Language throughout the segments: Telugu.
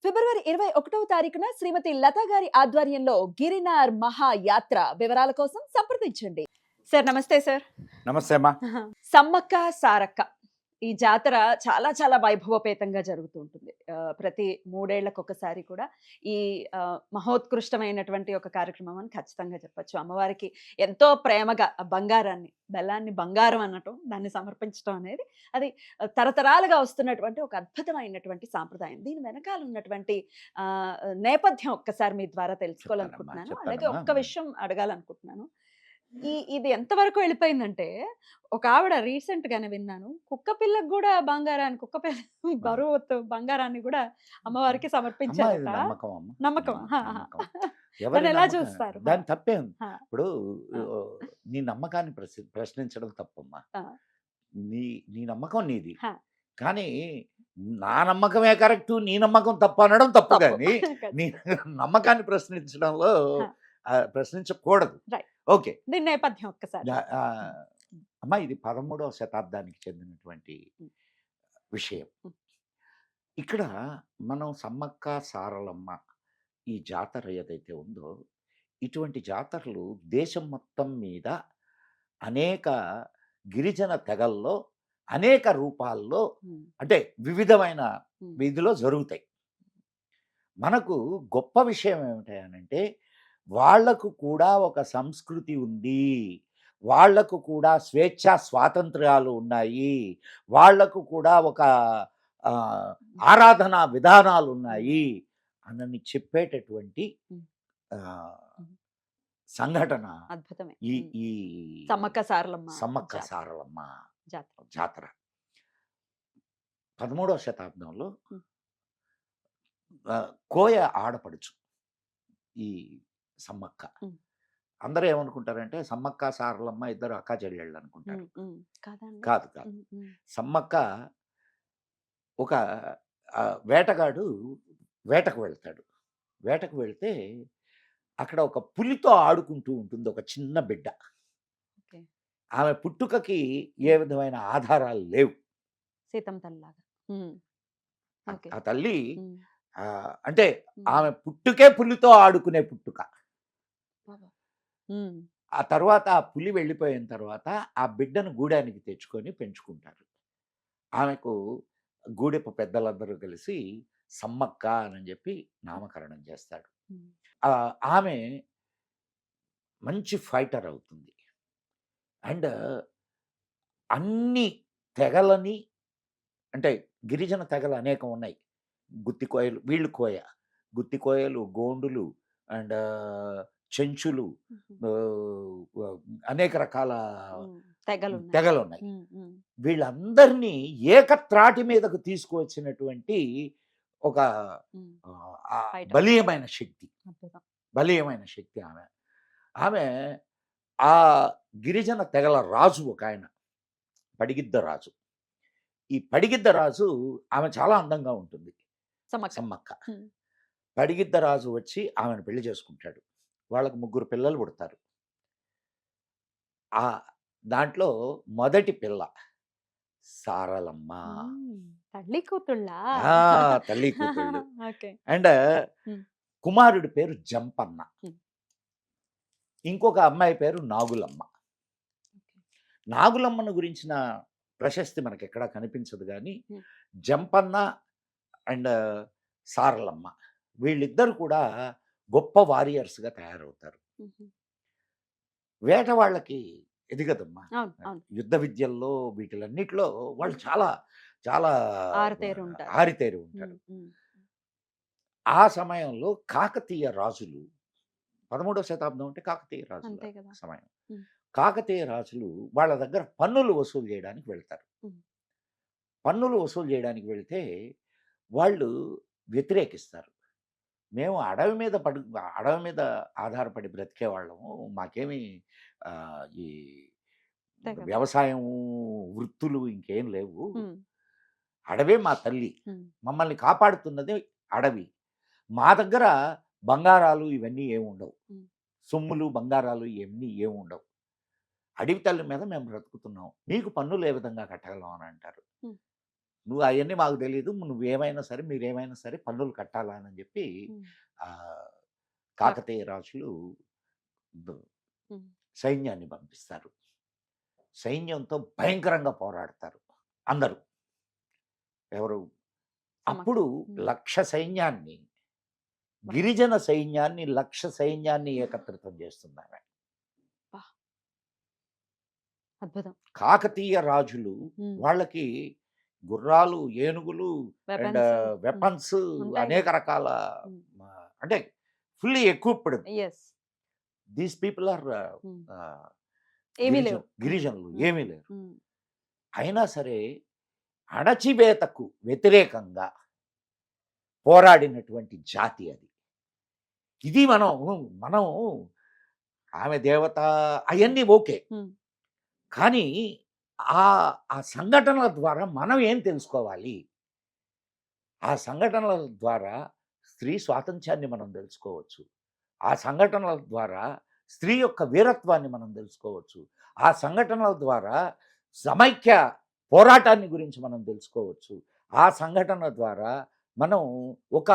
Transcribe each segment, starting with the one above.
ఫిబ్రవరి 21వ తారీఖున శ్రీమతి లత గారి ఆధ్వర్యంలో గిరినార్ మహాయాత్ర వివరాల కోసం సంప్రదించండి. సార్ నమస్తే సార్. నమస్తే అమ్మా. సమ్మక్క సారక్క ఈ జాతర చాలా చాలా వైభవపేతంగా జరుగుతూ ఉంటుంది. ప్రతి 3 ఏళ్లకు ఒకసారి కూడా ఈ మహోత్కృష్టమైనటువంటి ఒక కార్యక్రమం అని ఖచ్చితంగా చెప్పొచ్చు. అమ్మవారికి ఎంతో ప్రేమగా బంగారాన్ని, బెల్లాన్ని బంగారం అనటం, దాన్ని సమర్పించడం అనేది అది తరతరాలుగా వస్తున్నటువంటి ఒక అద్భుతమైనటువంటి సాంప్రదాయం. దీని వెనకాల ఉన్నటువంటి నేపథ్యం ఒక్కసారి మీ ద్వారా తెలుసుకోవాలనుకుంటున్నాను. అలాగే ఒక్క విషయం అడగాలనుకుంటున్నాను. ఇది ఎంతవరకు వెళ్ళిపోయిందంటే, ఒక ఆవిడ రీసెంట్ గానే విన్నాను. కుక్క పిల్లకు గూడా బంగారాన్ని కుక్క పిల్ల బరువు బంగారాన్ని గూడా అమ్మవారికి అమ్మా, ఇది సమర్పించారట. నమ్మకం అమ్మా. నమ్మకమా? నమ్మకం. ఎవరి దాన్ని ఎలా నమ్మకం చూస్తారు? దాని తప్పే ఉంది. ఆ! ఇప్పుడు ఆ! నీ నమ్మకాన్ని ప్రశ్నించడం తప్పమ్మా. ఆ! నీ నీ నమ్మకం నీది. ఆ! కానీ నా నమ్మకమే కరెక్టు, నీ నమ్మకం తప్పు అనడం తప్పు తప్పు. కానీ నీ నమ్మకాన్ని ప్రశ్నించడంలో ప్రశ్నించకూడదు. రైట్. ఓకే. దీని నేపథ్యం ఒక్కసారి. అమ్మా, ఇది 13వ శతాబ్దానికి చెందినటువంటి హ్మ్. విషయం. హ్మ్. ఇక్కడ మనం సమ్మక్క సారలమ్మ ఈ జాతర ఏదైతే ఉందో, ఇటువంటి జాతరలు దేశం మొత్తం మీద అనేక గిరిజన తెగల్లో అనేక రూపాల్లో హ్మ్. అంటే వివిధమైన హ్మ్. వీధిలో జరుగుతాయి. మనకు గొప్ప విషయం ఏమిటంటే వాళ్లకు కూడా ఒక సంస్కృతి ఉంది, వాళ్లకు కూడా స్వేచ్ఛా స్వాతంత్ర్యాలు ఉన్నాయి, వాళ్లకు కూడా ఒక ఆరాధనా విధానాలు ఉన్నాయి అని చెప్పేటటువంటి సంఘటన అద్భుతమే. ఈ ఈ సమ్మక్క సారలమ్మ సమ్మక్క జాతర. సారలమ్మ జాతర. జాతర 13వ శతాబ్దంలో కోయ ఆడపడుచు ఈ సమ్మక్క. అందరూ ఏమనుకుంటారంటే సమ్మక్క సారలమ్మ ఇద్దరు అక్కా చెల్లెళ్ళు అనుకుంటారు. కాదు కాదు. సమ్మక్క ఒక వేటగాడు వేటకు వెళ్తాడు. వేటకు వెళ్తే అక్కడ ఒక పులితో ఆడుకుంటూ ఉంటుంది ఒక చిన్న బిడ్డ. ఆమె పుట్టుకకి ఏ విధమైన ఆధారాలు లేవు. సీతమ్మ తల్లిలాగా. ఆ తల్లి అంటే ఆమె పుట్టుకే పులితో ఆడుకునే పుట్టుక. ఆ తర్వాత ఆ పులి వెళ్ళిపోయిన తర్వాత ఆ బిడ్డను గూడానికి తెచ్చుకొని పెంచుకుంటారు. ఆమెకు గూడెపు పెద్దలందరూ కలిసి సమ్మక్క అని చెప్పి నామకరణం చేస్తాడు. ఆమె మంచి ఫైటర్ అవుతుంది. అండ్ అన్ని తెగలని అంటే గిరిజన తెగలు అనేకం ఉన్నాయి. గుత్తికోయలు, వీళ్ళు కోయ, గుత్తికోయలు, గోండులు అండ్ చెంచులు, అనేక రకాల తెగలు ఉన్నాయి. వీళ్ళందరినీ ఏకత్రాటి మీదకు తీసుకువచ్చినటువంటి ఒక బలీయమైన శక్తి ఆమె. ఆమె ఆ గిరిజన తెగల రాజు ఒక ఆయన, పడిగిద్ద రాజు. ఈ పడిగిద్ద రాజు ఆమె చాలా అందంగా ఉంటుంది సమ్మక్క. పడిగిద్ద రాజు వచ్చి ఆమెను పెళ్లి చేసుకుంటాడు. వాళ్ళకు 3 పిల్లలు పుడతారు. ఆ దాంట్లో మొదటి పిల్ల సారలమ్మ. తల్లి కూతుళ్ళ. తల్లి కూతుళ్ళు. అండ్ కుమారుడి పేరు జంపన్న, ఇంకొక అమ్మాయి పేరు నాగులమ్మ. నాగులమ్మను గురించిన ప్రశస్తి మనకి ఎక్కడా కనిపించదు కానీ జంపన్న అండ్ సారలమ్మ వీళ్ళిద్దరు కూడా గొప్ప వారియర్స్గా తయారవుతారు. వేట వాళ్ళకి ఎదిగదమ్మా. యుద్ధ విద్యల్లో వీటిలన్నిటిలో వాళ్ళు చాలా చాలా ఆరితేరి ఉంటారు. ఆ సమయంలో కాకతీయ రాజులు, 13వ శతాబ్దం అంటే కాకతీయ రాజుల సమయం. కాకతీయ రాజులు వాళ్ళ దగ్గర పన్నులు వసూలు చేయడానికి వెళ్తారు. పన్నులు వసూలు చేయడానికి వెళితే వాళ్ళు వ్యతిరేకిస్తారు. మేము అడవి మీద ఆధారపడి బ్రతికే వాళ్ళము, మాకేమి ఈ వ్యవసాయం వృత్తులు ఇంకేం లేవు, అడవే మా తల్లి, మమ్మల్ని కాపాడుతున్నది అడవి, మా దగ్గర బంగారాలు ఇవన్నీ ఏముండవు, సొమ్ములు బంగారాలు ఇవన్నీ ఏముండవు, అడవి తల్లి మీద మేము బ్రతుకుతున్నాం, మీకు పన్నులు ఏ విధంగా కట్టగలం అని అంటారు. నువ్వు అవన్నీ మాకు తెలీదు. నువ్వేమైనా సరే, మీరేమైనా సరే పన్నులు కట్టాలా అని చెప్పి హ్మ్. ఆహ్, కాకతీయ రాజులు ద హ్మ్. సైన్యాన్ని పంపిస్తారు. సైన్యంతో భయంకరంగా పోరాడతారు అందరూ. ఎవరు? సమ్మక్క. అప్పుడు హ్మ్. 1,00,000 సైన్యాన్ని, గిరిజన సైన్యాన్ని, 1,00,000 సైన్యాన్ని ఏకత్రితం చేస్తుందామె. అబ్బా! అద్భుతం. కాకతీయ రాజులు హ్మ్. వాళ్ళకి గుర్రాలు, ఏనుగులు అండ్ వెపన్స్. హ్మ్. వెపన్స్ ఉంటాయి అనేక గదా! రకాల హ్మ్. అంటే fully equipped. Yes. These people are hmm. Ah, ఏమీ లేవు. హ్మ్. గిరిజనులు హ్మ్. ఏమీ లేరు. హ్మ్. అయినా సరే అణచివేతకు వ్యతిరేకంగా పోరాడినటువంటి జాతి అది. ఇది మనం ఆమె దేవత అయన్నీ ఓకే. హ్మ్. కానీ ఆ సంఘటనల ద్వారా మనం ఏం తెలుసుకోవాలి? ఆ సంఘటనల ద్వారా స్త్రీ స్వాతంత్ర్యాన్ని మనం తెలుసుకోవచ్చు. ఆ సంఘటనల ద్వారా స్త్రీ యొక్క వీరత్వాన్ని మనం తెలుసుకోవచ్చు. ఆ సంఘటనల ద్వారా సమైక్య పోరాటాన్ని గురించి మనం తెలుసుకోవచ్చు. ఆ సంఘటన ద్వారా మనం ఒక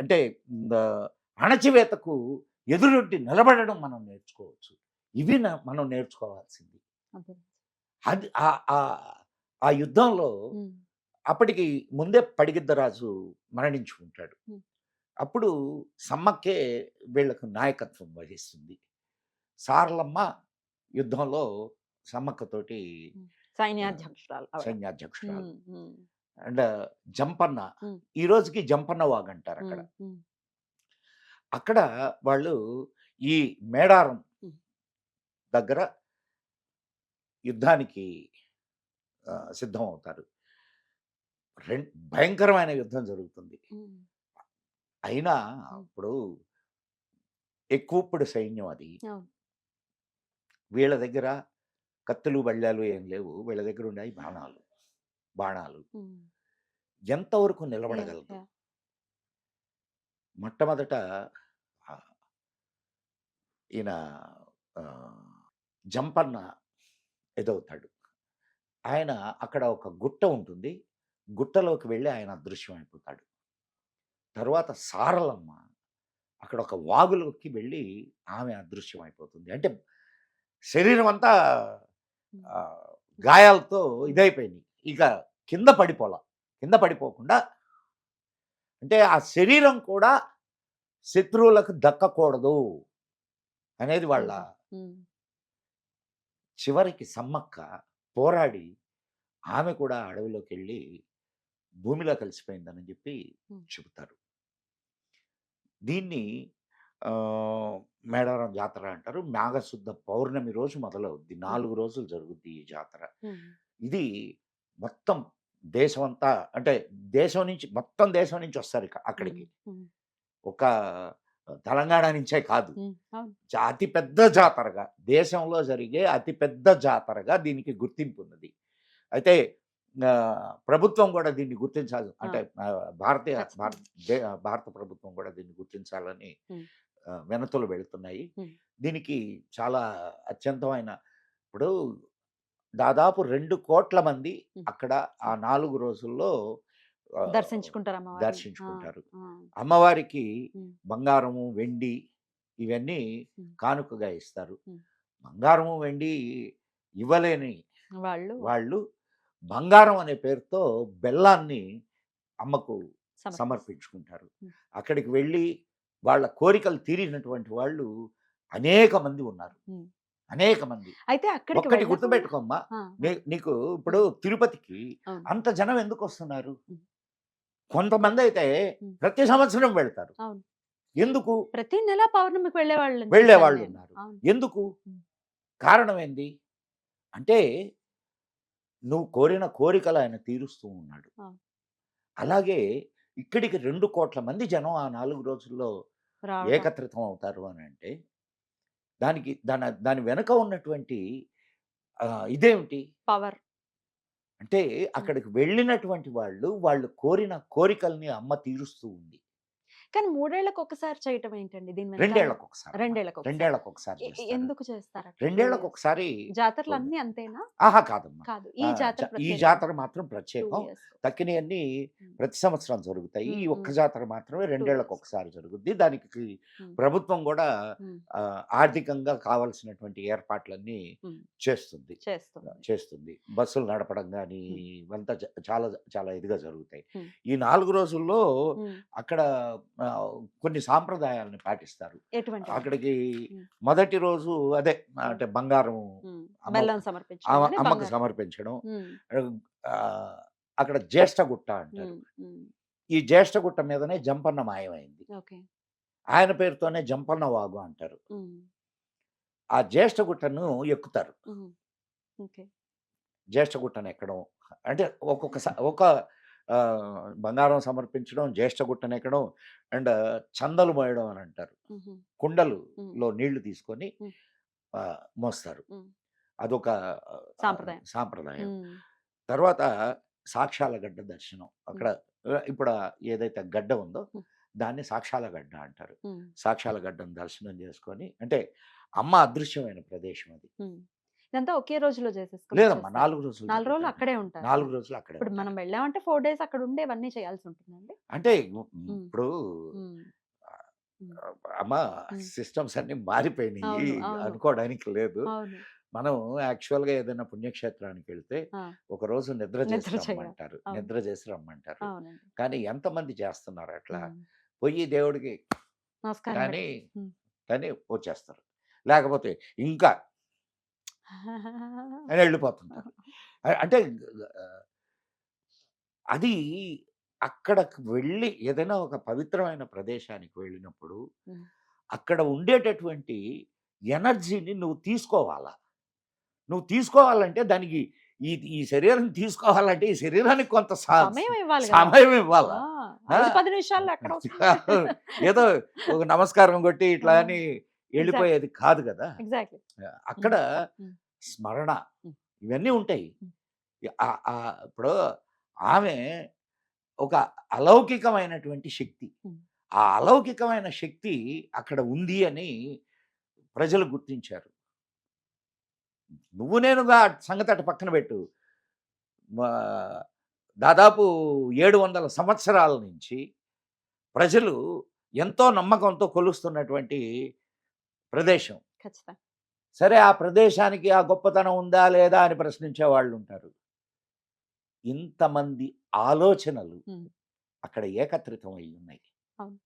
అంటే అణచివేతకు ఎదురొడ్డి నిలబడడం మనం నేర్చుకోవచ్చు. ఇవి మనం నేర్చుకోవాల్సింది. అద్భుతం. అది ఆ యుద్ధంలో హ్మ్. అప్పటికి ముందే పడిగిద్దరాజు మరణించుకుంటాడు. హ్మ్. అప్పుడు సమ్మక్కే వీళ్ళకు నాయకత్వం వహిస్తుంది. సారలమ్మ యుద్ధంలో సమ్మక్కతోటి హ్మ్. ఆహ్, సైన్యాధ్యక్షురాలు ఆవిడ. సైన్యాధ్యక్షురాలు. హ్మ్. హ్మ్. అండ్ జంపన్న, హ్మ్. ఈ రోజుకి జంపన్న వాగంటారక్కడ. హ్మ్. హ్మ్. అక్కడ వాళ్ళు ఈ మేడారం హ్మ్. దగ్గర యుద్ధానికి సిద్ధమవుతారు. భయంకరమైన యుద్ధం జరుగుతుంది. హ్మ్. అయినా హ్మ్. ఇప్పుడు ఎక్విప్డ్ సైన్యం అది. అవును. వీళ్ళ దగ్గర కత్తులు, బల్యాలు ఏం లేవు. వీళ్ళ దగ్గర ఉన్నాయి బాణాలు. బాణాలు. హ్మ్. ఎంతవరకు యాహ్! నిలబడగలదు? యాహ్! మొట్టమొదట ఆహ్, ఈయన ఆహ్, జంపన్న ఎదవుతాడు. ఆయన అక్కడ ఒక గుట్ట ఉంటుంది. గుట్టలోకి వెళ్లి ఆయన అదృశ్యమైపోతాడు. తరువాత సారలమ్మ అక్కడ ఒక వాగులోకి వెళ్ళి ఆమె అదృశ్యమైపోతుంది. అంటే శరీరం అంతా హ్మ్. ఆహ్, గాయాలతో ఇదైపోయింది. ఇక కింద పడిపోలా. కింద పడిపోకుండా అంటే ఆ శరీరం కూడా శత్రువులకు దక్కకూడదు అనేది వాళ్ళ హుహు. హ్మ్. చివరికి సమ్మక్క పోరాడి ఆమె కూడా అడవిలోకెళ్ళి భూమిలో కలిసిపోయిందని చెప్పి హ్మ్. చెబుతారు. దీన్ని ఆహ్, మేడారం జాతర అంటారు. మాఘశుద్ధ పౌర్ణమి రోజు మొదలవుద్ది. హుహు. 4 రోజులు జరుగుద్ది ఈ జాతర. హ్మ్. ఇది మొత్తం దేశమంతా అంటే మొత్తం దేశం నుంచి వస్తారు హ్మ్. అక్కడికి. హ్మ్. ఒక తెలంగాణ నుంచే కాదు. హ్మ్. అవును. అతి పెద్ద జాతరగా, దేశంలో జరిగే అతి పెద్ద జాతరగా దీనికి గుర్తింపున్నది. అయితే ప్రభుత్వం గూడా దీన్ని గుర్తించాలి. ఆ! అంటే భారతీయ భారత్ ఖచ్చితంగా. దే భారత ప్రభుత్వం గూడా దీన్ని గుర్తించాలని హ్మ్. వినతులు వెళుతున్నాయి. హ్మ్. దీనికి చాలా అత్యంతమైన ఇప్పుడు దాదాపు 2,00,00,000 మంది హ్మ్. అక్కడ ఆ 4 రోజుల్లో ఆహ్, దర్శించుకుంటారు అమ్మవారిని. ఆ! దర్శించుకుంటారు. ఆ! అమ్మవారికి హ్మ్. బంగారము, వెండి ఇవన్నీ హ్మ్. కానుకగా ఇస్తారు. హ్మ్. బంగారము, వెండి ఇవ్వలేని వాళ్ళు వాళ్ళు బంగారం అనే పేరుతో బెల్లాన్ని అమ్మకు సమర్పిస్తారు. సమర్పించుకుంటారు. హ్మ్. అక్కడికి వెళ్ళి వాళ్ళ కోరికలు తీరినటువంటి వాళ్ళు అనేక మంది ఉన్నారు. హ్మ్. అనేక మంది. అయితే అక్కడికి ఒక్కటి వెళ్ళకుండా గుర్తుపెట్టుకోమ్మా. ఆ! ఆ! నీకు ఇప్పుడు హ్మ్. తిరుపతికి అవును. అంత జనం ఎందుకొస్తున్నారు? హ్మ్. కొంతమందైతే హ్మ్. ప్రతి సంవత్సరం వెళ్తారు. అవును. ఎందుకు? ప్రతి నెల పౌర్ణమికి వెళ్ళేవాళ్ళని చూసాను నేను. వెళ్ళేవాళ్ళున్నారు. అవును. ఎందుకు? హ్మ్. కారణం ఏంది? అంటే నువ్వు కోరిన కోరికలు ఆయన తీరుస్తూ ఉన్నాడు. అవును. అలాగే ఇక్కడికి 2,00,00,000 మంది జనం ఆ 4 రోజుల్లో రావటం. ఏకత్రితం అవుతారు అనంటే, దాని వెనక ఉన్నటువంటి ఇదేమిటి? పవర్. అంటే హ్మ్. అక్కడికి వెళ్ళినటువంటి వాళ్ళు కోరిన కోరికల్ని అమ్మ తీరుస్తూ ఉంది. కానీ 3 ఏళ్లకు ఒక్కసారి చేయటం ఏంటండి? దీని వెనకాల రెండేళ్లకు ఒకసారి అన్నమాట. రెండేళ్లకు ఒకసారి. రెండేళ్లకు ఒకసారి చేస్తారు. ఎందుకు చేస్తారు అట్లా? రెండేళ్లకు ఒకసారి. జాతరలన్నీ అంతేనా? ఆహా కాదమ్మా. కాదు. ఈ జాతర ఈ ప్రత్యేకమా? జాతర మాత్రం 2 ప్రత్యేకం. ఇయర్స్‌కి. తక్కినవన్నీ హ్మ్. ప్రతి సంవత్సరం జరుగుతాయి. ఈ హ్మ్. ఒక్క హ్మ్. జాతర మాత్రమే 2 రెండేళ్లకు ఇయర్స్. ఒకసారి జరుగుద్ది. దానికి హ్మ్. ప్రభుత్వం కూడా హ్మ్. ఆర్థికంగా కావాల్సినటువంటి ఏర్పాట్లన్నీ హ్మ్. చేస్తుంది. చేస్తుంది. చేస్తుంది. బస్సులు నడపడం గానీ హ్మ్. ఇవంతా చాలా చాలా ఇదిగా జరుగుతాయి. హ్మ్. ఈ 4 రోజుల్లో హ్మ్. అక్కడ కొన్ని సాంప్రదాయాలను పాటిస్తారు. ఎటువంటివి? అక్కడికి హ్మ్. మొదటి రోజు అదే హ్మ్. అంటే బంగారం హ్మ్. అమ్మ బెల్లం సమర్పించడం గాని అమ్మకు బంగారం. సమర్పించడం. హ్మ్. ఆహ్, అక్కడ జ్యేష్ఠగుట్ట అంటారు. హ్మ్. హ్మ్. ఈ జ్యేష్ఠగుట్ట మీదనే జంపన్న మాయమైంది. ఓకే. ఆయన పేరుతోనే జంపన్న వాగు అంటారు. హ్మ్. ఆ జ్యేష్ఠగుట్టను ఎక్కుతారు. హ్మ్. ఓకే. జ్యేష్ఠగుట్టను ఎక్కడం అంటే ఒక బంగారం సమర్పించడం, జ్యేష్ఠగుట్టను ఎక్కడం అండ్ చందలు మోయడం అని అంటారు. హుహు. హ్మ్. కుండలులో నీళ్లు తీసుకొని హ్మ్. మోస్తారు. హ్మ్. అదొక సాంప్రదాయం. సాంప్రదాయం. హ్మ్. తర్వాత సాక్ష్యాల గడ్డ దర్శనం. హ్మ్. అక్కడ ఇప్పుడు ఏదైతే గడ్డ ఉందో హ్మ్. దాన్ని సాక్ష్యాల గడ్డ అంటారు. హ్మ్. సాక్ష్యాల గడ్డను దర్శనం చేసుకొని అంటే అమ్మ అదృశ్యమైన ప్రదేశం అది. హ్మ్. ఇదంతా ఒకే రోజులో చేసేసుకొని లేదమ్మా వచ్చేస్తారా? 4 రోజులు 4 రోజులు జరుగుతాయి. అక్కడే ఉంటారా? 4 రోజులు అక్కడే ఇప్పుడు మనం ఉంటారు. వెళ్ళామంటే 4 డేస్ అక్కడ ఉండి ఇవన్నీ చేయాల్సి ఉంటుందండి? అంటే హ్మ్. ఇప్పుడు హ్మ్. హ్మ్. అమ్మ హ్మ్. సిస్టమ్స్ అన్నీ మారిపోయినాయి అవును. అవును. అనుకోవడానికి లేదు. అవును. మనం యాక్చువల్‌గా ఏదైనా పుణ్యక్షేత్రానికెళ్తే ఆ! ఒకరోజు నిద్ర చేసి నిద్ర చేయాలి. రమ్మంటారు. అవును. నిద్ర చేసి రమ్మంటారు. అవునండి. కానీ ఎంతమంది చేస్తున్నారు అట్లా? హ్మ్. పొయ్యి దేవుడికి నమస్కారం కానీ, పెట్టి. హ్మ్. కానీ వచ్చేస్తారు. లేకపోతే ఇంకా అని వెళ్ళిపోతుంటారు. అంటే ఆహ్, అది అక్కడకి వెళ్ళి ఏదైనా ఒక పవిత్రమైన ప్రదేశానికి వెళ్ళినప్పుడు, హ్మ్. అక్కడ ఉండేటటువంటి ఎనర్జీని నువ్వు తీసుకోవాలా. నువ్వు తీసుకోవాలంటే దానికి ఈ ఈ శరీరం తీసుకోవాలంటే ఈ శరీరానికి కొంత సమయం ఇవ్వాలి గదా! సమయం ఆ! ఇవ్వాలా. ఆ! 5, 10 నిమిషాల్లో ఎక్కడవుతుంది? ఏదో ఒక నమస్కారం కొట్టి ఆ! ఇట్లా అని ఎగ్జాక్ట్‌లీ. వెళ్ళిపోయేది కాదు గదా! ఎగ్జాక్ట్‌లీ. అక్కడ హ్మ్. హ్మ్. స్మరణ హ్మ్. ఇవన్నీ ఉంటాయి. హ్మ్. ఇప్పుడు ఆమె ఒక అలౌకికమైనటువంటి శక్తి. హ్మ్. ఆ అలౌకికమైన శక్తి అక్కడ ఉంది అని ప్రజలు గుర్తించారు. నువ్వు నేనుగా సంగతి అటు పక్కన పెట్టు. మా దాదాపు 700 సంవత్సరాల నుంచి ప్రజలు ఎంతో నమ్మకంతో కొలుస్తున్నటువంటి ప్రదేశం. ఖచ్చితంగా. సరే ఆ ప్రదేశానికి ఆ గొప్పతనం ఉందా? లేదా? అని ప్రశ్నించే వాళ్ళుంటారు. ఇంతమంది ఆలోచనలు హ్మ్. అక్కడ ఏకత్రితం అయ్యున్నాయి. అవును.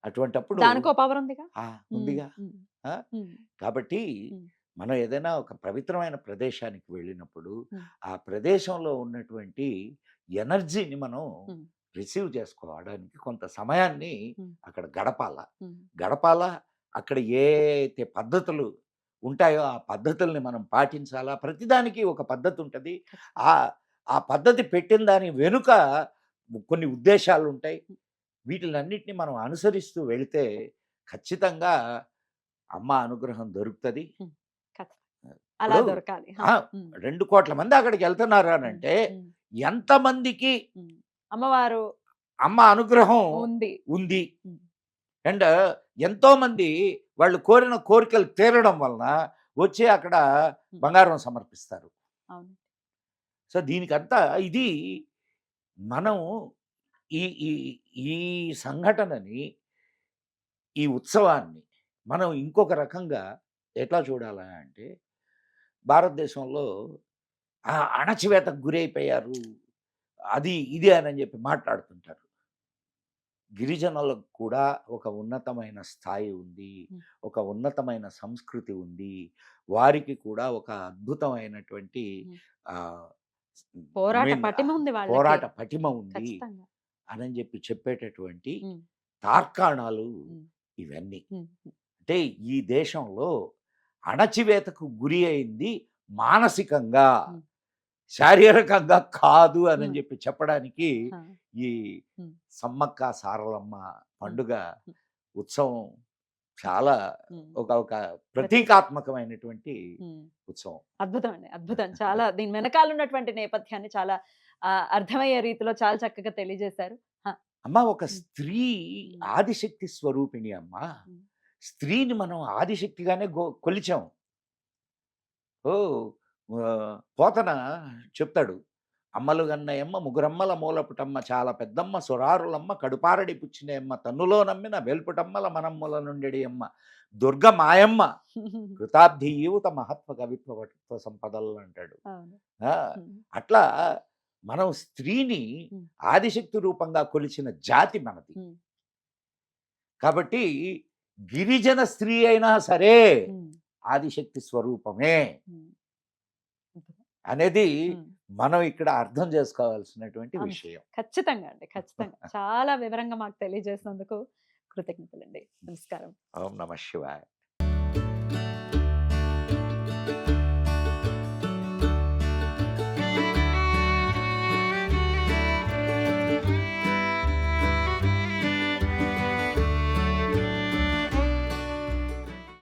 అటువంటప్పుడు దానికో పవర్ ఉందిగా. హ్మ్. ఉందిగా. హ్మ్. ఆ! హ్మ్. కాబట్టి హ్మ్. మనం ఏదైనా ఒక పవిత్రమైన ప్రదేశానికి వెళ్ళినప్పుడు, హ్మ్. ఆ ప్రదేశంలో ఉన్నటువంటి ఎనర్జీని మనం హ్మ్. రిసీవ్ చేసుకోవడానికి కొంత సమయాన్ని హ్మ్. అక్కడ గడపాల. హ్మ్. గడపాలా, అక్కడ ఏ అయితే పద్ధతులు ఉంటాయో, ఆ పద్ధతుల్ని మనం పాటించాలా. ప్రతిదానికి ఒక పద్ధతుంటది. ఖచ్చితంగా. ఆహ్, ఆ పద్ధతి పెట్టిన దాని వెనుక కొన్ని ఉద్దేశాలుంటాయి. హ్మ్. వీటిలన్నిటిని మనం అనుసరిస్తూ వెళితే ఖచ్చితంగా అమ్మ అనుగ్రహం దొరుకుతది. హ్మ్. ఖచ్చితంగా. అలా ఇప్పుడు దొరకాలి. ఆ! ఆ! హ్మ్. 2,00,00,000 మంది అక్కడికెళ్తున్నారు హ్మ్. అనంటే, హ్మ్. ఎంతమందికి హ్మ్. అమ్మవారు అమ్మ అనుగ్రహం ఉంది. ఉంది. హ్మ్. అండ్ ఎంతోమంది వాళ్ళు కోరిన కోరికలు తీరడం వలన వచ్చి అక్కడ హ్మ్. బంగారం సమర్పిస్తారు. అవును. సో, దీనికంతా ఇది మనం ఈ ఈ ఈ సంఘటనని, ఈ ఉత్సవాన్ని మనం ఇంకొక రకంగా ఎట్లా చూడాలా అంటే, భారతదేశంలో అణచివేతకు గురైపోయారు. అది, ఇది అనని చెప్పి మాట్లాడుతుంటారు. గిరిజనులకు కూడా ఒక ఉన్నతమైన స్థాయి ఉంది. హ్మ్. ఒక ఉన్నతమైన సంస్కృతి ఉంది. వారికి కూడా ఒక అద్భుతమైనటువంటి హ్మ్. ఆహ్, ఐ పోరాట మీన్ పటిమ ఉంది వాళ్ళకి. పోరాట పటిమ ఉంది ఖచ్చితంగా. అనని చెప్పి చెప్పేటటువంటి హ్మ్. తార్కాణాలు హ్మ్. ఇవన్నీ. హ్మ్. హ్మ్. అంటే ఈ దేశంలో అణచివేతకు గురి అయింది మానసికంగా, హ్మ్. శారీరకంగా కాదు అనని హ్మ్. చెప్పి చెప్పడానికి ఆ! ఈ హ్మ్. సమ్మక్క సారలమ్మ హ్మ్. పండుగ హ్మ్. ఉత్సవం హ్మ్. చాలా హ్మ్. ఒక ప్రతీక. ప్రతీకాత్మకమైనటువంటి హ్మ్. ఉత్సవం. అద్భుతమండి. అద్భుతం. చాలా దీని వెనకాలున్నటువంటి నేపథ్యాన్ని చాలా అర్థమయ్యే రీతిలో చాలా చక్కగా తెలియజేశారు. ఆ! అమ్మ ఒక ఉమ్, స్త్రీ ఉమ్, ఆదిశక్తి స్వరూపిణి అమ్మ. ఉమ్, స్త్రీని మనం ఆదిశక్తిగానే కొలిచాం. ఓ పోతన చెప్తాడు, అమ్మలు గన్నయమ్మ ముగురమ్మల మూలపుటమ్మ చాలా పెద్దమ్మ సురారులమ్మ కడుపారడి పుచ్చినయమ్మ తన్నులో నమ్మిన వెల్పుటమ్మల మనమ్ముల నుండెడి అమ్మ దుర్గ మాయమ్మ కృతాబ్ధి ఈవుత మహత్వ కవిత్వ వటుత్వ సంపదలు అంటాడు. అవును. ఆ, ఉమ్, అట్లా మనం స్త్రీని ఉమ్, ఆదిశక్తి రూపంగా కొలిచిన జాతి మనది. ఉమ్, కాబట్టి గిరిజన స్త్రీ అయినా సరే ఉమ్, ఆదిశక్తి స్వరూపమే ఉమ్, అనేది ఉమ్. మనం ఇక్కడ అర్థం చేసుకోవాల్సినటువంటి అంతే. విషయం. ఖచ్చితంగా అండి. ఖచ్చితంగా. చాలా వివరంగా మాకు తెలియజేసినందుకు కృతజ్ఞతలండి. నమస్కారం. ఓం నమ శివాయ.